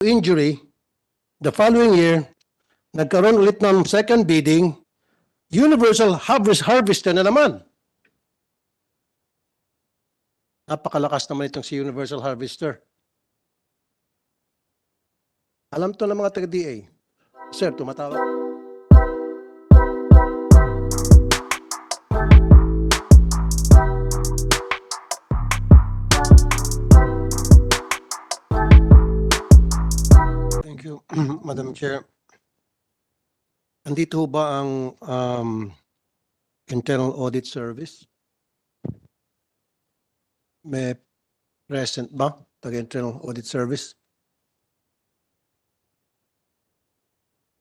injury, the following year, nagkaroon ulit ng second bidding, Universal Harvester na naman. Napakalakas naman itong si Universal Harvester. Alam to ng mga taga-DA. Sir, tumatawag. Thank you, Madam Chair. Andito ba ang Internal Audit Service? May present ba taga-Internal Audit Service?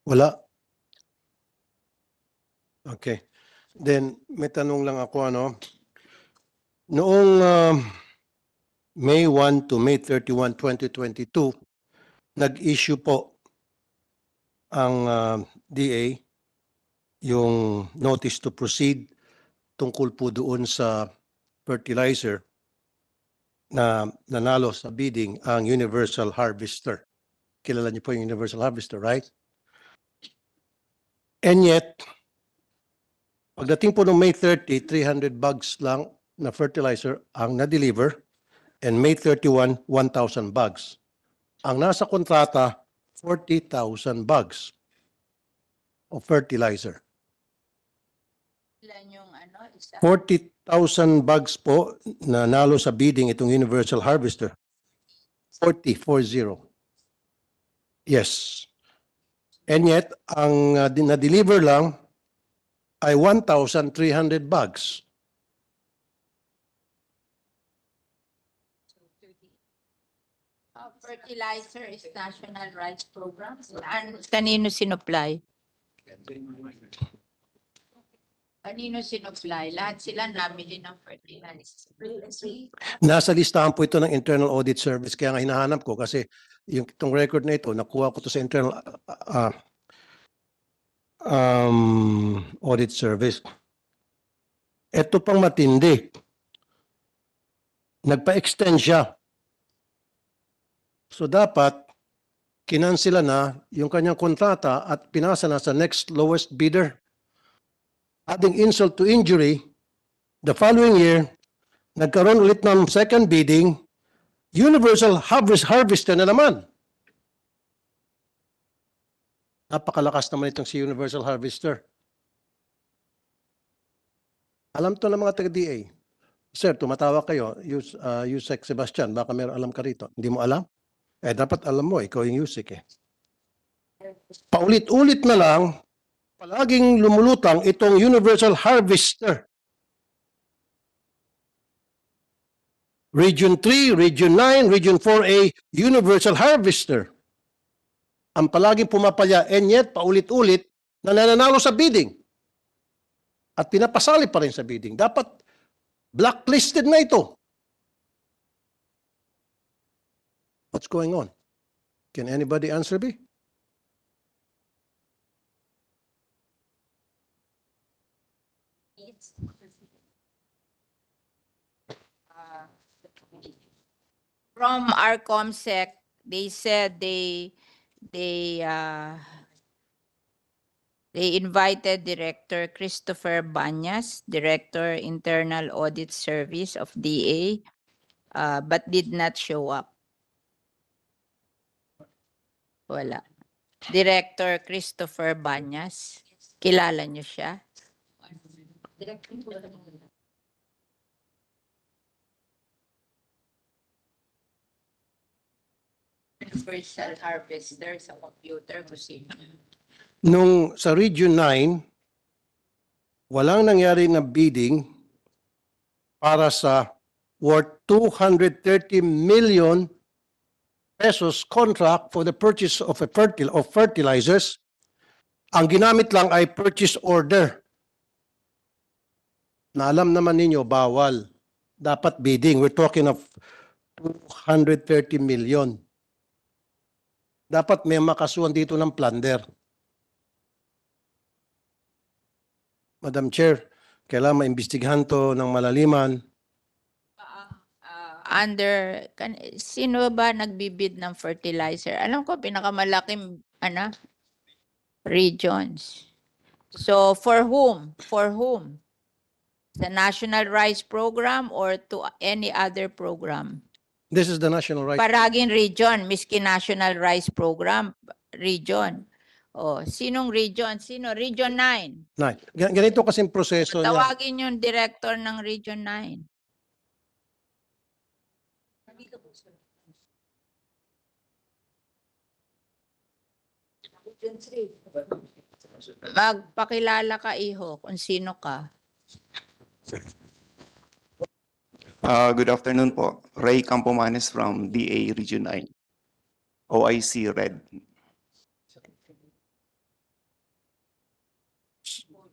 Wala. Okay. Then, may tanong lang ako, Noong May 1 to May 31, 2022, nag-issue po ang DA yung notice to proceed tungkol po doon sa fertilizer na nanalo sa bidding ang Universal Harvester. Kilala niyo po yung Universal Harvester, right? And yet, pagdating po ng May 30, 300 bags lang na fertilizer ang na-deliver, and May 31, 1,000 bags. Ang nasa kontrata, 40,000 bags of fertilizer. Ilan yung isa? 40,000 bags po na nalo sa bidding itong Universal Harvester. 40. Yes. And yet, ang na-deliver lang ay 1,300 bags. Fertilizer is National Rice Program. Kanino sinupply? Kanino sinupply? Lahat sila namili ng fertilizer. Nasa listahan po ito ng Internal Audit Service, kaya nga hinahanap ko kasi itong record na ito, nakuha ko to sa Internal Audit Service. Ito pang matindi. Nagpa-extend siya. So dapat, kinansela na yung kanyang kontrata at pinasa na sa next lowest bidder. Adding insult to injury, the following year, nagkaroon ulit ng second bidding, Universal Harvester na naman. Napakalakas naman itong si Universal Harvester. Alam to ng mga taga-DA. Sir, tumatawag kayo, Yusek Sebastian, baka meron alam ka rito. Hindi mo alam? Dapat alam mo, ikaw yung Yusek Paulit-ulit na lang, palaging lumulutang itong Universal Harvester. Region 3, Region 9, Region 4A, Universal Harvester. Ang palaging pumapalya, and yet, paulit-ulit, na nananalo sa bidding. At pinapasali pa rin sa bidding. Dapat blacklisted na ito. What's going on? Can anybody answer me? From our COMSEC, they said they invited Director Christopher Banyas, Director Internal Audit Service of DA, but did not show up. Wala. Director Christopher Banyas. Kilala niyo siya? Universal Harvester sa computer ko sino. Nung sa Region 9, walang nangyari na bidding para sa worth 230 million pesos contract for the purchase of fertilizers. Ang ginamit lang ay purchase order. Na alam naman ninyo, bawal. Dapat bidding. We're talking of 230 million. Dapat may makasuhan dito ng plunder. Madam Chair, kailangan maimbestigahan to ng malaliman. sino ba nagbibid ng fertilizer? Alam ko pinakamalaking regions. So for whom? For whom? The National Rice Program or to any other program? This is the national right. Paragin region, miski National Rice Program region. Oh, sinong region? Sino? Region 9. Ganito kasing proseso niya. Tawagin yung director ng Region 9. Magpakilala ka, iho, kung sino ka. Good afternoon po. Ray Campomanes from DA Region 9. OIC Red.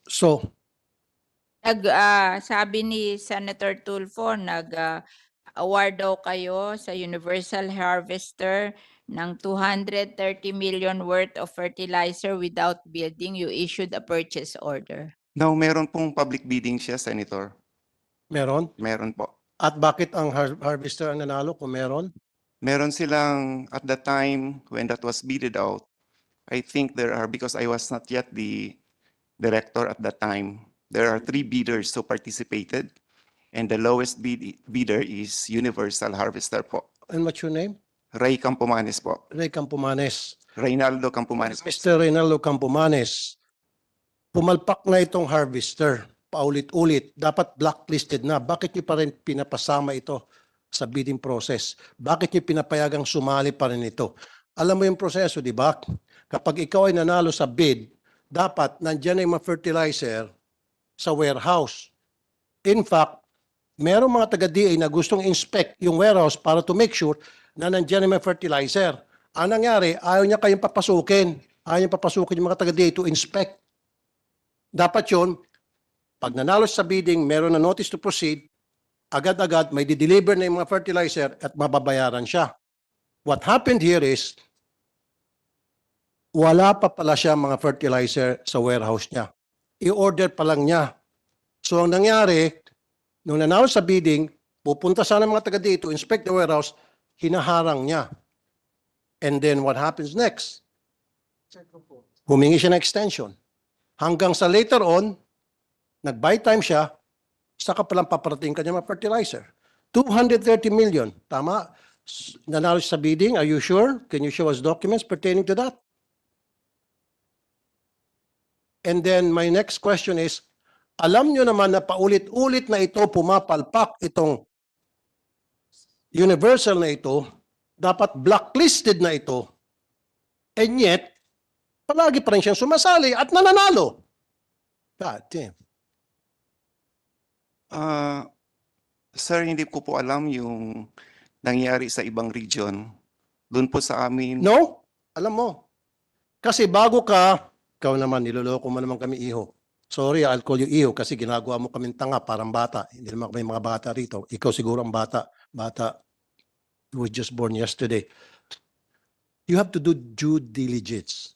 So, Sabi ni Senator Tulfo, award daw kayo sa Universal Harvester ng 230 million worth of fertilizer without bidding. You issued a purchase order. Now, meron pong public bidding siya, Senator. meron. Meron po. At bakit ang harvester ang nanalo kung meron? Meron silang, at the time when that was bidded out, I think there are, because I was not yet the director at that time, there are 3 bidders who participated, and the lowest bidder is Universal Harvester po. And what's your name? Ray Campomanes po. Ray Campomanes. Reynaldo Campomanes. Mr. Reynaldo Campomanes, pumalpak na itong harvester, paulit-ulit, dapat blacklisted na. Bakit niyo pa rin pinapasama ito sa bidding process? Bakit niyo pinapayagang sumali pa rin ito? Alam mo yung proseso, di ba? Kapag ikaw ay nanalo sa bid, dapat nandiyan ay mga fertilizer sa warehouse. In fact, merong mga taga-DA na gustong inspect yung warehouse para to make sure na nandiyan ay mga fertilizer. Ang nangyari, ayaw niya kayong papasukin. Ayaw niya papasukin yung mga taga-DA to inspect. Dapat yun, pag nanalo sa bidding, meron na notice to proceed, agad-agad may di-deliver na yung mga fertilizer at mababayaran siya. What happened here is, wala pa pala siya mga fertilizer sa warehouse niya. I-order pa lang niya. So ang nangyari, nung nanalo sa bidding, pupunta sana mga taga dito, inspect the warehouse, hinaharang niya. And then what happens next? Humingi siya ng extension. Hanggang sa later on, nag-buy time siya, saka palang paparating kanya mga fertilizer. 230 million. Tama? Nanalo siya sa bidding. Are you sure? Can you show us documents pertaining to that? And then my next question is, alam nyo naman na paulit-ulit na ito pumapalpak itong Universal na ito, dapat blacklisted na ito, and yet, palagi pa rin siyang sumasali at nananalo. God damn. Sir, hindi ko po alam yung nangyari sa ibang region. Doon po sa amin. No? Alam mo. Kasi bago ka, ikaw naman, niloloko mo naman kami, iho. Sorry, I'll call you iho kasi ginagawa mo kaming tanga, parang bata. Hindi naman kami mga bata rito. Ikaw siguro ang bata. Bata who was just born yesterday. You have to do due diligence.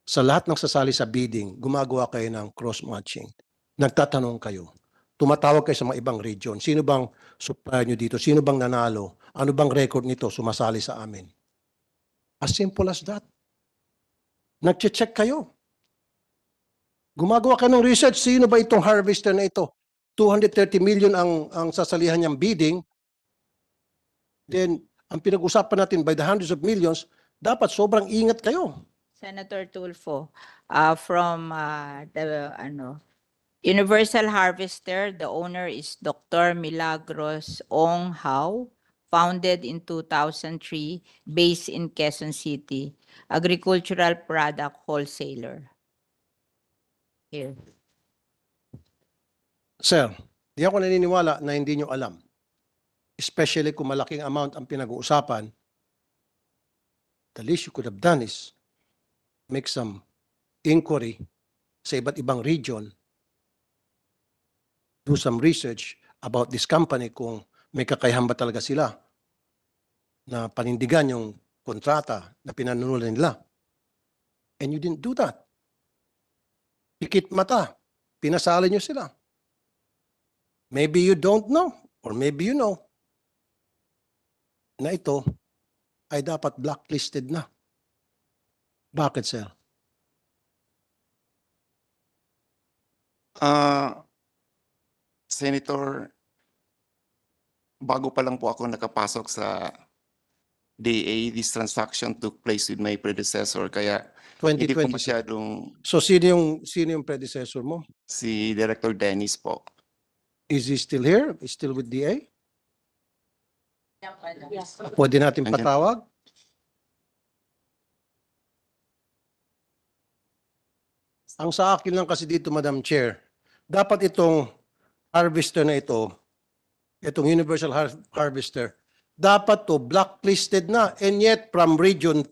Sa lahat ng sasali sa bidding, gumagawa kayo ng cross-matching. Nagtatanong kayo. Tumatawag kayo sa mga ibang region. Sino bang supplier nyo dito? Sino bang nanalo? Ano bang record nito sumasali sa amin? As simple as that. Nag-check kayo. Gumagawa ka ng research. Sino ba itong harvester na ito? 230 million ang sasalihan niyang bidding. Then, ang pinag-usapan natin by the hundreds of millions, dapat sobrang ingat kayo. Senator Tulfo, from the Universal Harvester, the owner is Dr. Milagros Ong Hao, founded in 2003, based in Quezon City, agricultural product wholesaler. Here. Sir, di ako naniniwala na hindi nyo alam. Especially kung malaking amount ang pinag-uusapan, the least you could have done is make some inquiry sa iba't ibang region, do some research about this company kung may kakayahan ba talaga sila na panindigan yung kontrata na pinanunulan nila. And you didn't do that. Pikit mata, pinasali nyo sila. Maybe you don't know, or maybe you know. na ito ay dapat blacklisted na. Bakit, sir? Senator, bago pa lang po ako nakapasok sa DA, this transaction took place with my predecessor, kaya hindi po 2022. masyadong So sino yung predecessor mo? si Director Dennis po. Is he still here? Is still with DA? Yes. Pwede natin Andyan. patawag? Ang sa akin lang kasi dito, Madam Chair, dapat itong harvester na ito, itong universal harvester, dapat to blacklisted na. And yet from Region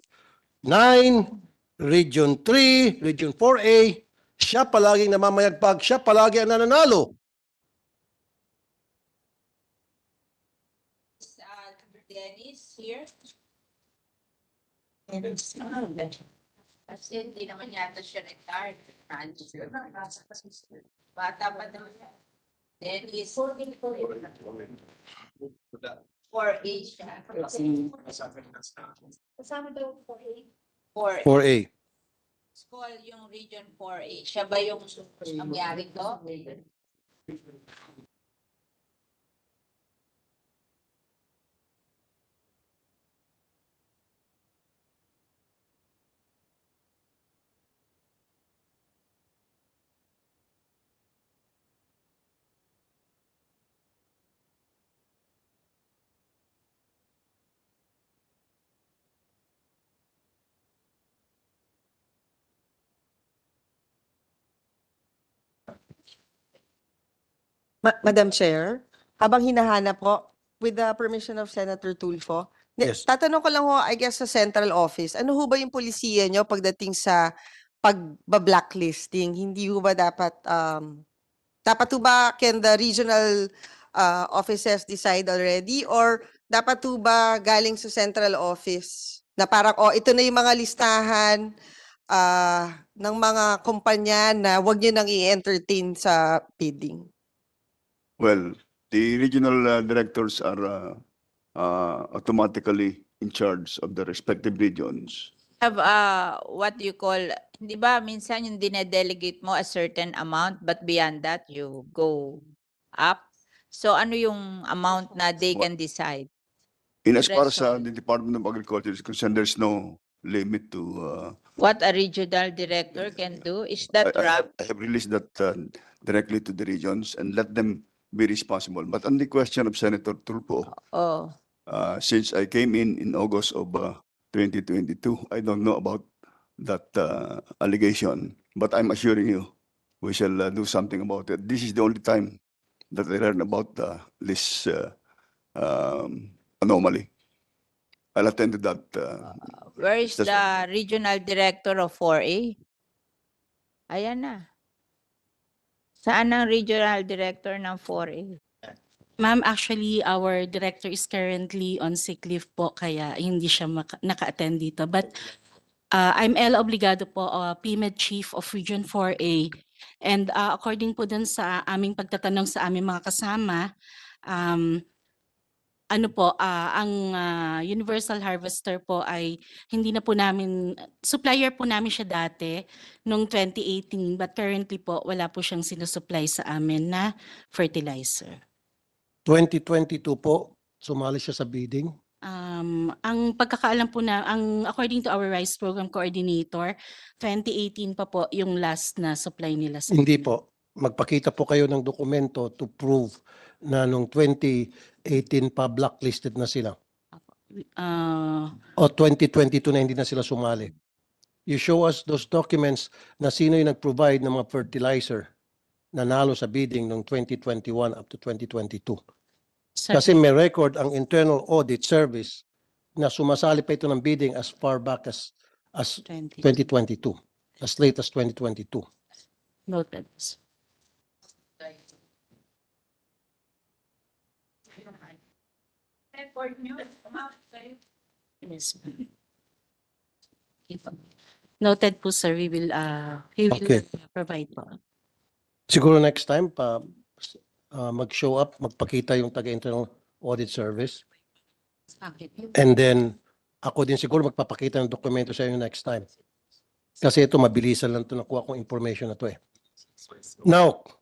9, Region 3, Region 4A, siya palaging namamayagpag, siya palagi ang nananalo. Dennis here. Kasi hindi naman yata siya retired. Bata pa naman yan. Dennis. 4A siya. Kasama daw 4A. 4A. 4A. School yung Region 4A. Siya ba yung nangyari ko? Madam Chair, habang hinahanap po, with the permission of Senator Tulfo, Yes. tatanong ko lang ho, I guess, sa central office, ano ho ba yung polisiya nyo pagdating sa pag-blacklisting? Hindi ho ba dapat ho ba can the regional offices decide already? Or dapat ho ba galing sa central office? Na parang, ito na yung mga listahan ng mga kumpanya na wag nyo nang i-entertain sa bidding. Well, the regional directors are automatically in charge of the respective regions. Have what you call, di ba minsan yung dinedelegate mo a certain amount but beyond that you go up. So ano yung amount na they can decide? In as far as Threshold. the Department of Agriculture is concerned, there's no limit to. What a regional director can do? Is that right? I have released that directly to the regions and let them be responsible. But on the question of Senator Tulfo, Oh, since I came in August of 2022, I don't know about that allegation, but I'm assuring you, we shall do something about it. This is the only time that I learned about this anomaly. I'll attend to that. where is That's the regional director of 4A? Ayan na. Saan ang regional director ng 4A? Ma'am, actually, our director is currently on sick leave po, kaya hindi siya naka-attend dito. But I'm Ella Obligado po, PMED Chief of Region 4A. And according po dun sa aming pagtatanong sa aming mga kasama, ang Universal Harvester po ay hindi na po namin, supplier po namin siya dati noong 2018, but currently po wala po siyang sinusupply sa amin na fertilizer. 2022 po, sumali siya sa bidding. Ang pagkakaalam po according to our rice program coordinator, 2018 pa po yung last na supply nila sa Hindi amin. po. Magpakita po kayo ng dokumento to prove na nung 2018 pa blacklisted na sila. O 2022 na hindi na sila sumali. You show us those documents na sino yung nag-provide ng mga fertilizer na nalo sa bidding noong 2021 up to 2022. Kasi may record ang Internal Audit Service na sumasali pa ito ng bidding as far back as 2022. As late as 2022. Noted. Record nyo. Yes, ma'am. Okay po. Noted po, sir. We will Okay. provide po. Siguro next time pa mag-show up, magpakita yung taga-Internal Audit Service. And then, ako din siguro magpapakita ng dokumento sa inyo next time. Kasi ito, mabilisan lang ito nakuha kong information na to eh. Now,